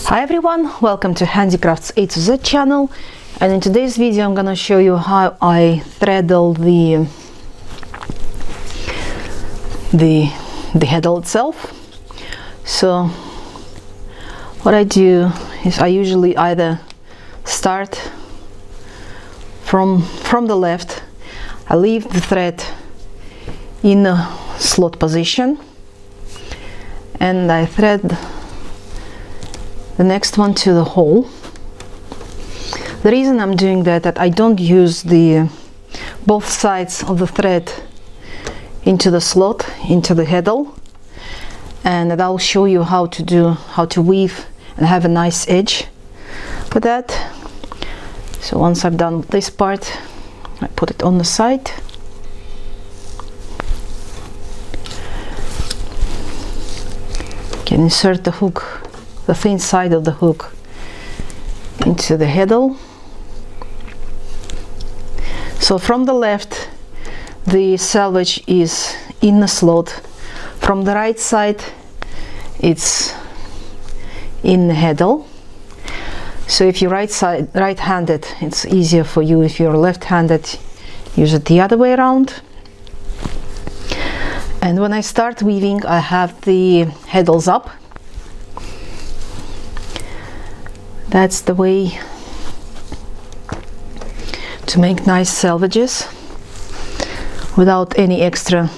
Hi everyone, welcome to Handicrafts A to Z channel, and in today's video I'm gonna show you how I threadle the heddle itself. So what I do is I usually either start from the left. I leave the thread in a slot position and I thread the next one to the hole. The reason I'm doing that I don't use the both sides of the thread into the slot, into the heddle, and that I'll show you how to weave and have a nice edge with that. So once I've done this part, I put it on the side. Can insert the hook, the thin side of the hook, into the heddle. So from the left the selvage is in the slot, from the right side it's in the heddle. So if you're right-handed, it's easier for you. If you're left-handed, use it the other way around. And when I start weaving, I have the heddles up. That's the way to make nice selvages without any extra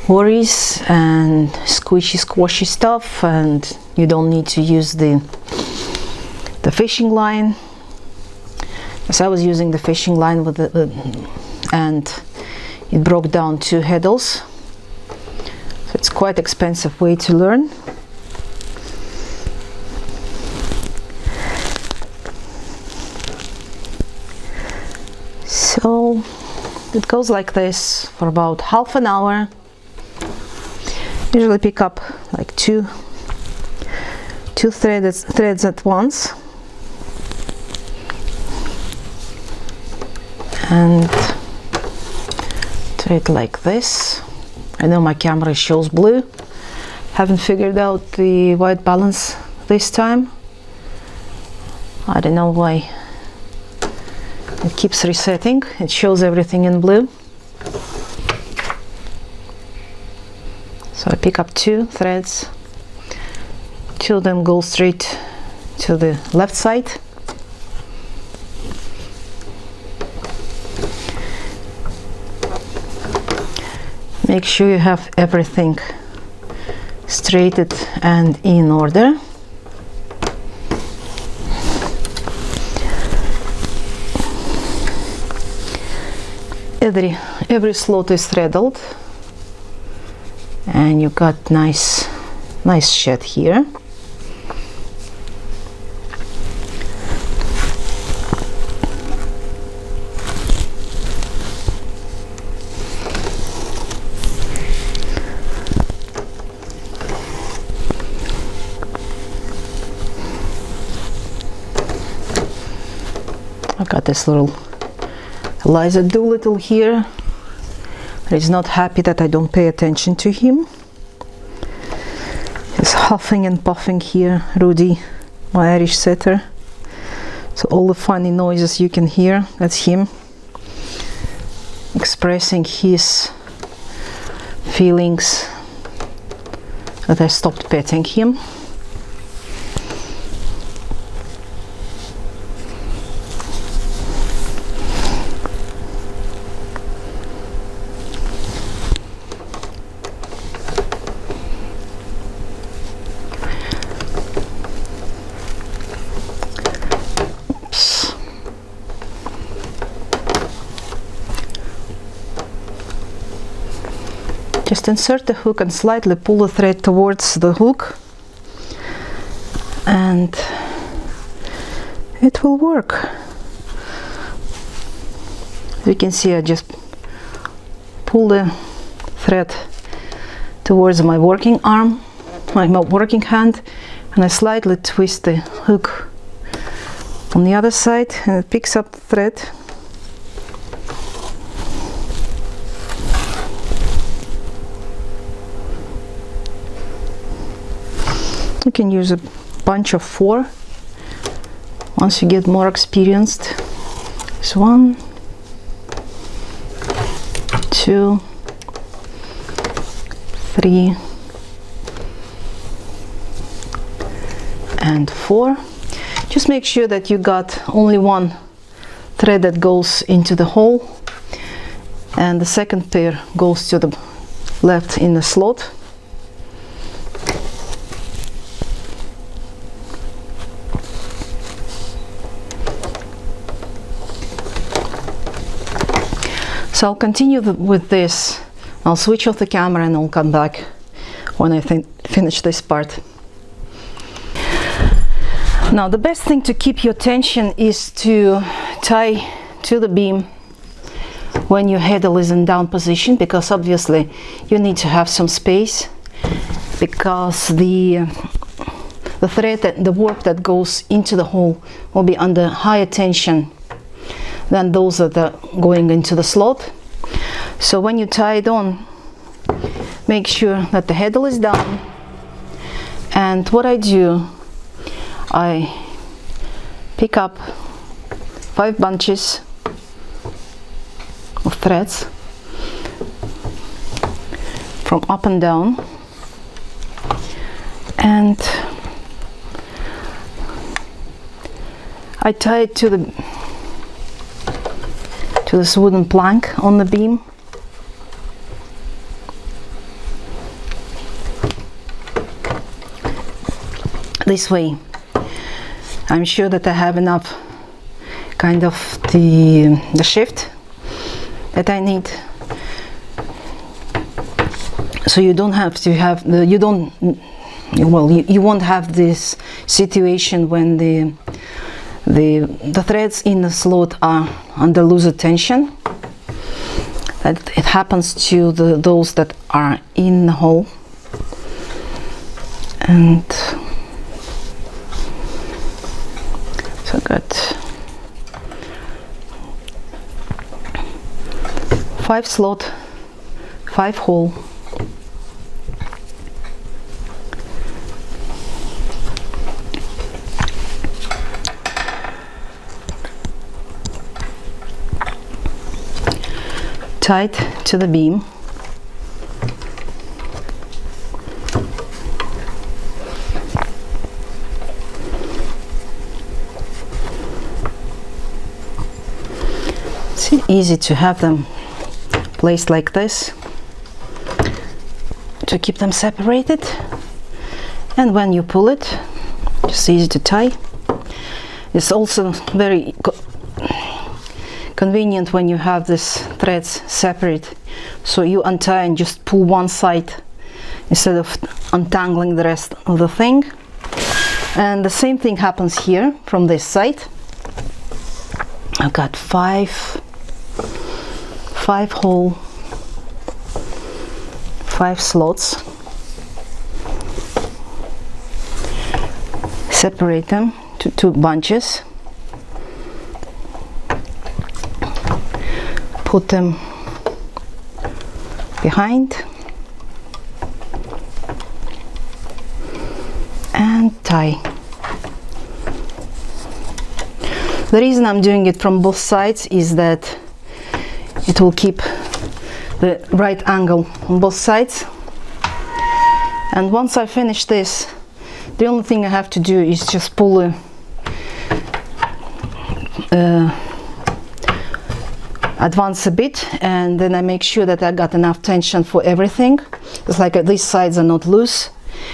worries and squishy stuff, and you don't need to use the fishing line, because I was using the fishing line with and it broke down 2 heddles, so it's quite expensive way to learn. So it goes like this for about half an hour. Usually pick up like two threads at once, and thread like this. I know my camera shows blue, haven't figured out the white balance this time. I don't know why it keeps resetting. It shows everything in blue. So I pick up 2 threads, 2 of them go straight to the left side. Make sure you have everything straightened and in order. Every slot is threadled, and you got nice shed here. I got this little Eliza Doolittle here. He's not happy that I don't pay attention to him. He's huffing and puffing here. Rudy, my Irish setter. So all the funny noises you can hear, that's him expressing his feelings that I stopped petting him. Just insert the hook and slightly pull the thread towards the hook, and it will work. As you can see, I just pull the thread towards my working arm, my working hand, and I slightly twist the hook on the other side, and it picks up the thread. You can use a bunch of 4 once you get more experienced. It's 1, 2, 3, and 4. Just make sure that you got only one thread that goes into the hole, and the second pair goes to the left in the slot. So I'll continue with this. I'll switch off the camera and I'll come back when I finish this part. Now the best thing to keep your tension is to tie to the beam when your heddle is in down position, because obviously you need to have some space, because the thread, the warp that goes into the hole will be under higher tension than those that are going into the slot. So when you tie it on, make sure that the heddle is down. And what I do, I pick up 5 bunches of threads from up and down, and I tie it to this wooden plank on the beam. This way I'm sure that I have enough kind of the shift that I need, so you don't have to have the, you won't have this situation when the threads in the slot are under looser tension, that it happens to those that are in the hole. And so I got 5 slot, 5 hole. Tied to the beam. It's easy to have them placed like this to keep them separated, and when you pull it, it's easy to tie. It's also very convenient when you have these threads separate, so you untie and just pull one side instead of untangling the rest of the thing. And the same thing happens here from this side. I've got 5 hole, 5 slots. Separate them to 2 bunches. Put them behind and tie. The reason I'm doing it from both sides is that it will keep the right angle on both sides. And once I finish this, the only thing I have to do is just pull advance a bit, and then I make sure that I got enough tension for everything. It's like these sides are not loose,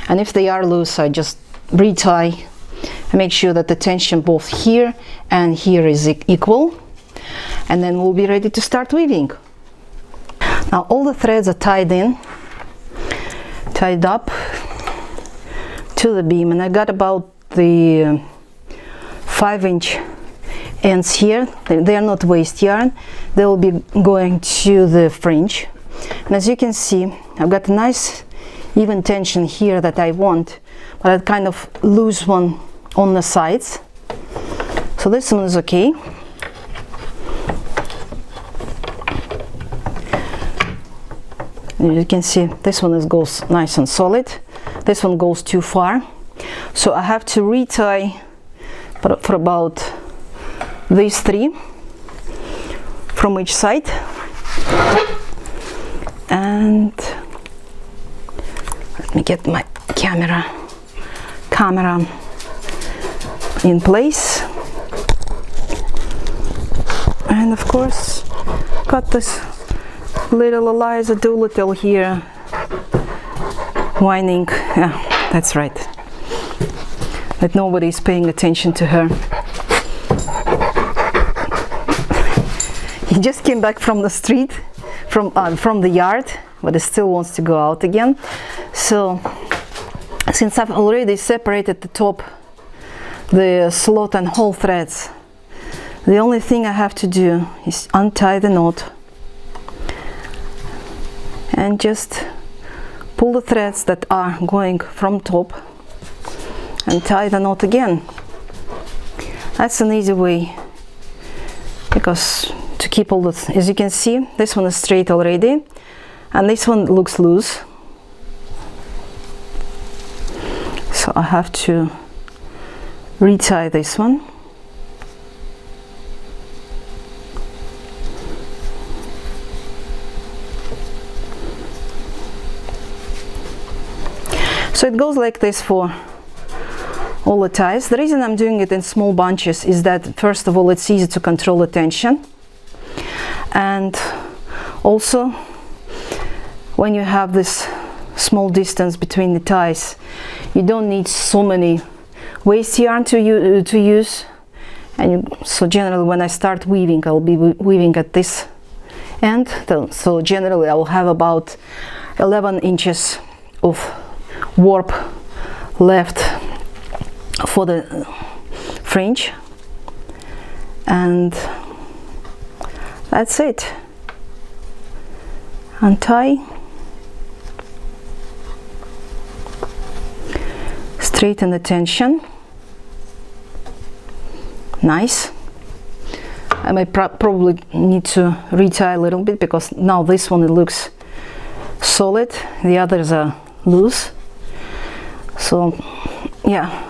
and if they are loose, I just retie and make sure that the tension both here and here is equal, and then we'll be ready to start weaving. Now all the threads are tied up to the beam, and I got about the 5-inch ends here. They are not waste yarn, they will be going to the fringe. And as you can see, I've got a nice even tension here that I want, but I kind of loose one on the sides, so this one is okay. And you can see this one goes nice and solid, this one goes too far, So I have to retie for about these 3 from each side, and let me get my camera in place, and of course got this little Eliza Doolittle here whining. Yeah, that's right, that nobody's paying attention to her. He just came back from the street, from the yard, but he still wants to go out again. So since I've already separated the top, the slot and hole threads, the only thing I have to do is untie the knot and just pull the threads that are going from top and tie the knot again. That's an easy way, because to keep all this, as you can see, this one is straight already and this one looks loose, so I have to retie this one. So it goes like this for all the ties. The reason I'm doing it in small bunches is that, first of all, it's easy to control the tension, and also when you have this small distance between the ties, you don't need so many waste yarn to use. And so generally when I start weaving, I'll be weaving at this end, so generally I will have about 11 inches of warp left for the fringe, and that's it. Untie, straighten the tension. Nice. I may probably need to retie a little bit, because now this one, it looks solid, the others are loose. So yeah,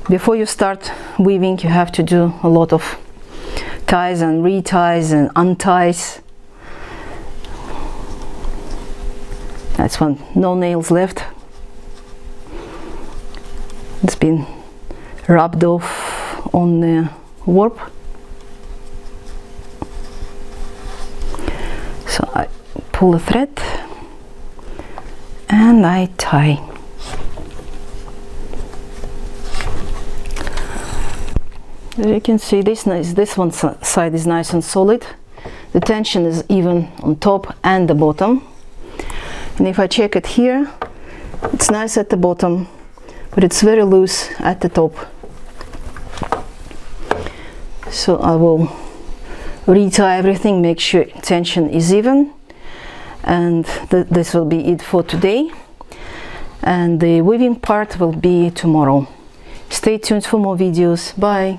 before you start weaving, you have to do a lot of ties and reties and unties. That's one, no nails left. It's been rubbed off on the warp. So I pull the thread and I tie. As you can see, this one side is nice and solid. The tension is even on top and the bottom. And if I check it here, it's nice at the bottom, but it's very loose at the top. So I will retie everything, make sure tension is even, and this will be it for today. And the weaving part will be tomorrow. Stay tuned for more videos. Bye.